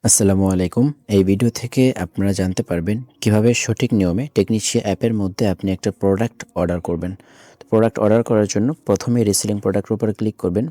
আসসালামু আলাইকুম। এই ভিডিও থেকে আপনারা জানতে পারবেন কিভাবে সঠিক নিয়মে টেকনিশিয়া অ্যাপের মধ্যে আপনি একটা প্রোডাক্ট অর্ডার করবেন। তো প্রোডাক্ট অর্ডার করার জন্য প্রথমে রিসেলিং প্রোডাক্টের উপরে ক্লিক করবেন।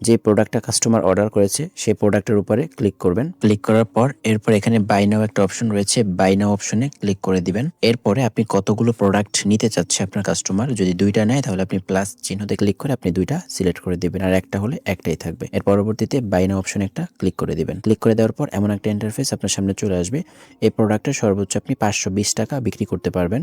যে প্রোডাক্টটা কাস্টমার অর্ডার করেছে সেই প্রোডাক্টের উপরে ক্লিক করবেন। ক্লিক করার পর এরপর এখানে বাই নাও একটা অপশন রয়েছে, বাই নাও অপশনে ক্লিক করে দিবেন। এরপরে আপনি কতগুলো প্রোডাক্ট নিতে চাচ্ছে আপনার কাস্টমার, যদি দুইটা নেয় তাহলে আপনি প্লাস চিহ্নতে ক্লিক করে আপনি দুইটা সিলেক্ট করে দিবেন, আর একটা হলে একটাই থাকবে। এর পরবর্তীতে বাই নাও অপশনে একটা ক্লিক করে দিবেন। ক্লিক করে দেওয়ার পর এমন একটা ইন্টারফেস আপনার সামনে চলে আসবে। এই প্রোডাক্টটা সর্বোচ্চ আপনি 520 টাকা বিক্রি করতে পারবেন।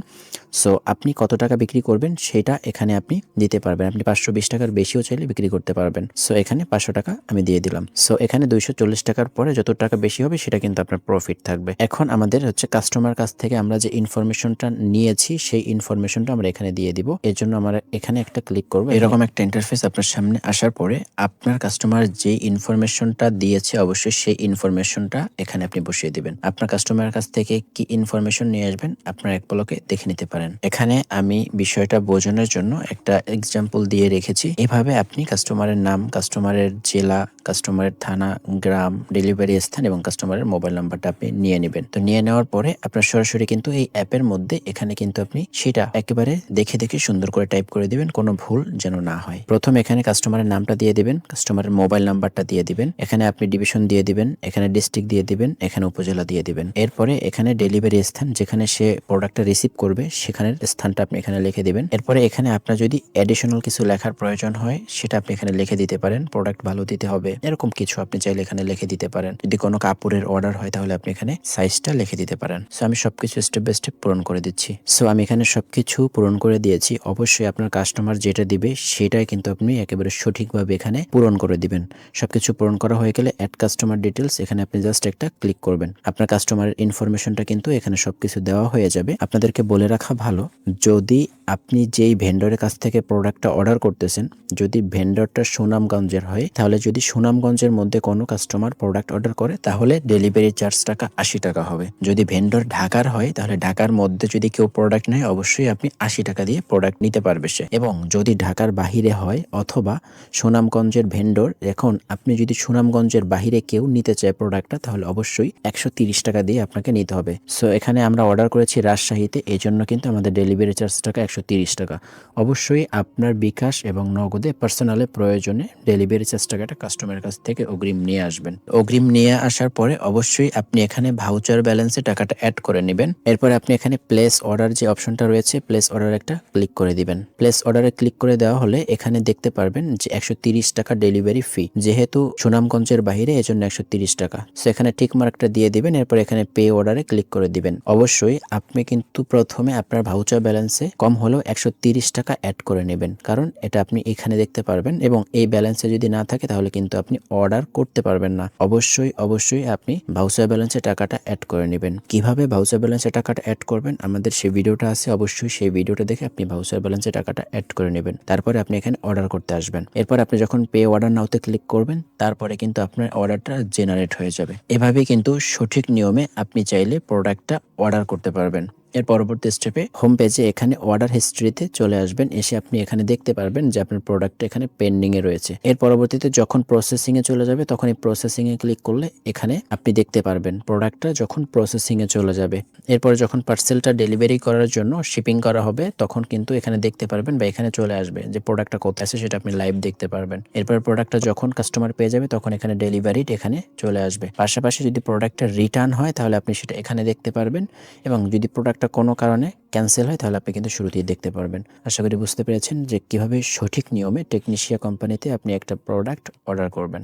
সো আপনি কত টাকা বিক্রি করবেন সেটা এখানে আপনি দিতে পারবেন। আপনি 520 টাকার বেশিও চাইলে বিক্রি করতে পারবেন। সো এখানে 500 টাকা আমি দিয়ে দিলাম। সো এখানে 240 টাকার পরে যত টাকা বেশি হবে সেটা কিন্তু আপনার প্রফিট থাকবে। এখন আমাদের হচ্ছে কাস্টমার কাছ থেকে আমরা যে ইনফরমেশনটা নিয়েছি সেই ইনফরমেশনটা আমরা এখানে দিয়ে দিব। এর জন্য আমরা এখানে একটা ক্লিক করব। এরকম একটা ইন্টারফেস আপনার সামনে আসার পরে আপনার কাস্টমার যে ইনফরমেশনটা দিয়েছে অবশ্যই সেই ইনফরমেশনটা এখানে আপনি বসিয়ে দিবেন। আপনার কাস্টমারের কাছ থেকে কি ইনফরমেশন নিয়ে আসবেন আপনার এক পলকে দেখে নিতে পারেন। এখানে আমি বিষয়টা বোঝানোর জন্য একটা এক্সাম্পল দিয়ে রেখেছি। এভাবে আপনি কাস্টমারের নাম, কাস্টমারের জেলা, কাস্টমারের থানা, গ্রাম, ডেলিভারি স্থান এবং কাস্টমারের মোবাইল নাম্বারটা আপনি নিয়ে নেবেন। তো নিয়ে নেওয়ার পরে আপনার সরাসরি কিন্তু এই অ্যাপের মধ্যে এখানে কিন্তু আপনি সেটা একেবারে দেখে দেখে সুন্দর করে টাইপ করে দিবেন, কোনো ভুল যেন না হয়। প্রথম এখানে কাস্টমারের নামটা দিয়ে দিবেন, কাস্টমারের মোবাইল নাম্বারটা দিয়ে দিবেন, এখানে আপনি ডিভিশন দিয়ে দিবেন, এখানে ডিস্ট্রিক্ট দিয়ে দিবেন, এখানে উপজেলা দিয়ে দিবেন। এরপরে এখানে ডেলিভারি স্থান, যেখানে সে প্রোডাক্টটা রিসিভ করবে সেখানের স্থানটা আপনি এখানে লিখে দিবেন। এরপরে এখানে আপনার যদি অ্যাডিশনাল কিছু লেখার প্রয়োজন হয় সেটা আপনি এখানে লিখে দিতে পারেন। প্রোডাক্ট ভালো দিতে হবে এরকম কিছু আপনি চাইলে এখানে লিখে দিতে পারেন। যদি কোনো কাপড়ের অর্ডার হয় তাহলে আপনি এখানে সাইজটা লিখে দিতে পারেন। সো আমি সবকিছু স্টেপ বাই স্টেপ পূরণ করে দিচ্ছি। সো আমি এখানে সবকিছু পূরণ করে দিয়েছি। অবশ্যই আপনার কাস্টমার যেটা দিবে সেটাই কিন্তু আপনি একেবারে সঠিকভাবে এখানে পূরণ করে দিবেন। সবকিছু পূরণ করা হয়ে গেলে অ্যাড কাস্টমার ডিটেলস, এখানে আপনি জাস্ট একটা ক্লিক করবেন। আপনার কাস্টমারের ইনফরমেশনটা কিন্তু এখানে সবকিছু দেওয়া হয়ে যাবে। আপনাদেরকে বলে রাখা ভালো, যদি আপনি যেই ভেন্ডরের কাছ থেকে প্রোডাক্টটা অর্ডার করতেছেন, যদি ভেন্ডরটা সুনামগঞ্জের হয় তাহলে যদি সুনামগঞ্জের মধ্যে কোনো কাস্টমার প্রোডাক্ট অর্ডার করে তাহলে ডেলিভারি চার্জ টাকা 80 টাকা হবে। যদি ভেন্ডর ঢাকার হয় তাহলে ঢাকার মধ্যে যদি কেউ প্রোডাক্ট নেয় অবশ্যই আপনি 80 টাকা দিয়ে প্রোডাক্ট নিতে পারবে সে। এবং যদি ঢাকার বাহিরে হয় অথবা সুনামগঞ্জের ভেন্ডর, এখন আপনি যদি সুনামগঞ্জের বাহিরে কেউ নিতে চায় প্রোডাক্টটা তাহলে অবশ্যই 130 টাকা দিয়ে আপনাকে নিতে হবে। সো এখানে আমরা অর্ডার করেছি রাজশাহীতে, এই জন্য কিন্তু আমাদের ডেলিভারি চার্জ টাকা 130 টাকা। অবশ্যই আপনার বিকাশ এবং নগদে পার্সোনালে প্রয়োজনে ডেলিভারি চার্জ টাকাটা কাস্টমারের কাছ থেকে অগ্রিম নিয়ে আসবেন। অগ্রিম নিয়ে আসার পরে অবশ্যই আপনি এখানে ভাউচার ব্যালেন্সে টাকাটা অ্যাড করে নেবেন। এরপরে আপনি এখানে প্লেস অর্ডার যে অপশনটা রয়েছে, প্লেস অর্ডার একটা ক্লিক করে দিবেন। প্লেস অর্ডারে ক্লিক করে দেওয়া হলে এখানে দেখতে পারবেন যে 130 টাকা ডেলিভারি ফি, যেহেতু সুনামগঞ্জের বাইরে এজন্য 130 টাকা। সো এখানে টিক মার্কটা দিয়ে দিবেন। এরপর এখানে পে অর্ডারে ক্লিক করে দিবেন। অবশ্যই আপনি কিন্তু প্রথমে আপনার ভাউচার ব্যালেন্সে কম হলেও 130 টাকা অ্যাড করে নেবেন, কারণ এটা আপনি এখানে দেখতে পারবেন এবং এই ব্যালেন্সে যদি না থাকে তাহলে কিন্তু আপনি অর্ডার করতে পারবেন না। অবশ্যই আপনি ভাউচার ব্যালেন্সে টাকাটা অ্যাড করে নেবেন। কিভাবে ভাউচার ব্যালেন্সে টাকাটা অ্যাড করবেন আমাদের সেই ভিডিওটা আছে, অবশ্যই সেই ভিডিওটা দেখে আপনি ভাউচার ব্যালেন্সে টাকাটা অ্যাড করে নেবেন। তারপরে আপনি এখানে অর্ডার করতে আসবেন। এরপর আপনি যখন পে অর্ডার নাওতে ক্লিক করবেন তারপরে কিন্তু আপনার অর্ডারটা জেনারেট হয়ে যাবে। এভাবেই কিন্তু সঠিক নিয়মে আপনি চাইলে প্রোডাক্টটা অর্ডার করতে পারবেন। এর পরবর্তী স্টেপে হোম পেজে এখানে অর্ডার হিস্ট্রিতে চলে আসবেন। এসে আপনি এখানে দেখতে পারবেন যে আপনার প্রোডাক্টটা এখানে পেন্ডিং এ রয়েছে। এর পরবর্তীতে যখন প্রসেসিং এ চলে যাবে তখন এই প্রসেসিং এ ক্লিক করলে এখানে আপনি দেখতে পারবেন প্রোডাক্টটা যখন প্রসেসিং এ চলে যাবে। এরপরে যখন পার্সেলটা ডেলিভারি করার জন্য শিপিং করা হবে তখন কিন্তু এখানে দেখতে পারবেন বা এখানে চলে আসবে যে প্রোডাক্টটা কোথায় আছে সেটা আপনি লাইভ দেখতে পারবেন। এরপর প্রোডাক্টটা যখন কাস্টমার পেয়ে যাবে তখন এখানে ডেলিভারি এখানে চলে আসবে। পাশাপাশি যদি প্রোডাক্টটা রিটার্ন হয় তাহলে আপনি সেটা এখানে দেখতে পারবেন এবং যদি প্রোডাক্টটা কোনো কারণে ক্যান্সেল হয় তাহলে আপনি কিন্তু শুরুতেই দেখতে পারবেন। আশা করি বুঝতে পেরেছেন যে কিভাবে সঠিক নিয়মে টেকনিশিয়া কোম্পানিতে আপনি একটা প্রোডাক্ট অর্ডার করবেন।